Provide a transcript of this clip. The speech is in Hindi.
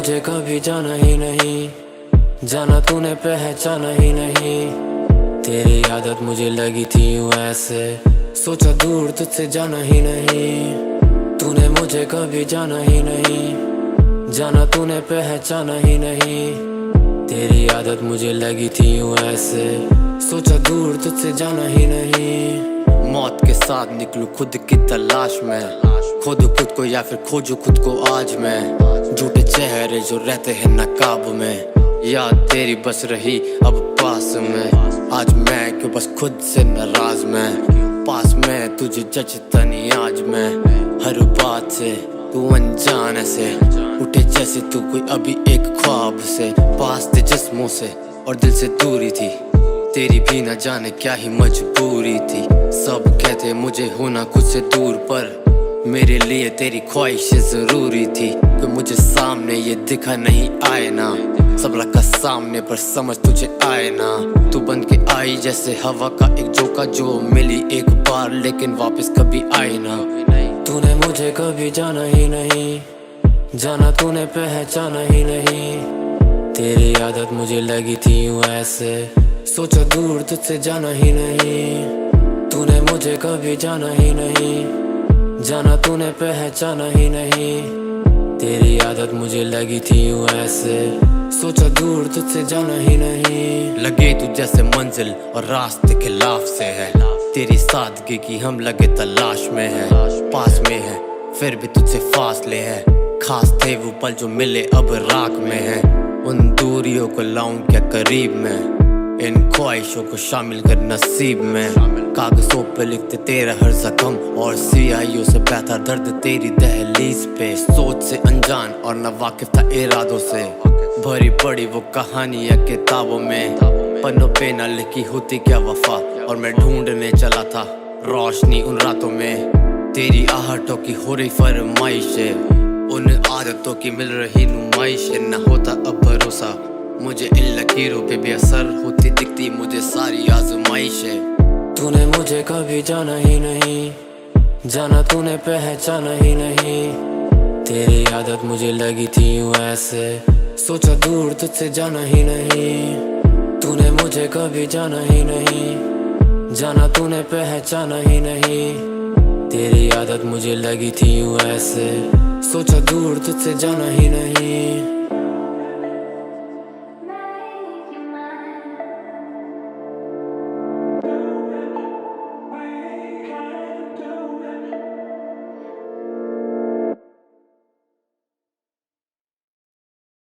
मुझे कभी जाना ही नहीं, जाना तूने पहचाना ही नहीं। तेरी आदत मुझे लगी थी यूं ऐसे, सोचा दूर तुझसे जाना ही नहीं। तूने मुझे कभी जाना ही नहीं, जाना तूने पहचाना ही नहीं। तेरी आदत मुझे लगी थी यूं ऐसे, सोचा दूर तुझसे जाना ही नहीं। मौत के साथ निकलूं खुद की तलाश में, खोदू खुद को या फिर खोजू खुद को आज मैं। झूठे चेहरे जो रहते हैं नकाब में, याद तेरी बस रही अब पास में। आज मैं क्यों बस खुद से नाराज मैं, पास में तुझे जचता नहीं आज मैं। हर बात से तू अनजान ऐसे, उठे जैसे तू कोई अभी एक ख्वाब से। पास थे जिस्मों से और दिल से दूरी थी, तेरी भी न जाने क्या ही मजबूरी थी। सब कहते मुझे होना खुद से दूर, पर मेरे लिए तेरी ख्वाहिशें जरूरी थी। कि मुझे सामने ये दिखा नहीं आए ना, सब रखा सामने पर समझ तुझे आए ना। तू बन के आई जैसे हवा का एक झोंका, जो मिली एक बार लेकिन वापस कभी आई ना। तूने मुझे कभी जाना ही नहीं, जाना तूने पहचाना ही नहीं। तेरी आदत मुझे लगी थी यूं ऐसे, सोचा दूर तुझसे जाना ही नहीं। तूने मुझे कभी जाना ही नहीं, जाना तूने पहचाना ही नहीं। तेरी आदत मुझे लगी थी यूं ऐसे, सोचा दूर तुझसे जाना ही नहीं। लगे तू जैसे मंजिल और रास्ते खिलाफ से है, तेरी सादगी की हम लगे तलाश में है। पास में है फिर भी तुझसे फासले है, खास थे वो पल जो मिले अब राख में है। उन दूरियों को लाऊं क्या करीब में, इन ख्वाहिशों को शामिल कर नसीब में। कागजों पे लिखते तेरा हर जख्म, और सियाहियों से बहता दर्द तेरी दहलीज पे। सोच से अनजान और न वाकिफ था इरादों से, भरी पड़ी वो कहानियां किताबों में। पन्नों पे न लिखी होती क्या वफा, और मैं ढूंढने चला था रोशनी उन रातों में। तेरी आहटों की हो रही फरमाइश है, उन आदतों की मिल रही नुमाइश है। न होता अब भरोसा मुझे इन लकीरों पे भी असर होती दिखती मुझे सारी आजमाइश है। तूने मुझे कभी जाना ही नहीं, जाना तूने पहचाना ही नहीं। तेरी आदत मुझे लगी थी यूं ऐसे, सोचा दूर तुझसे जाना ही नहीं। तूने मुझे कभी जाना ही नहीं, जाना तूने पहचाना ही नहीं। तेरी आदत मुझे लगी थी यूं ऐसे, सोचा दूर तुझसे जाना ही नहीं।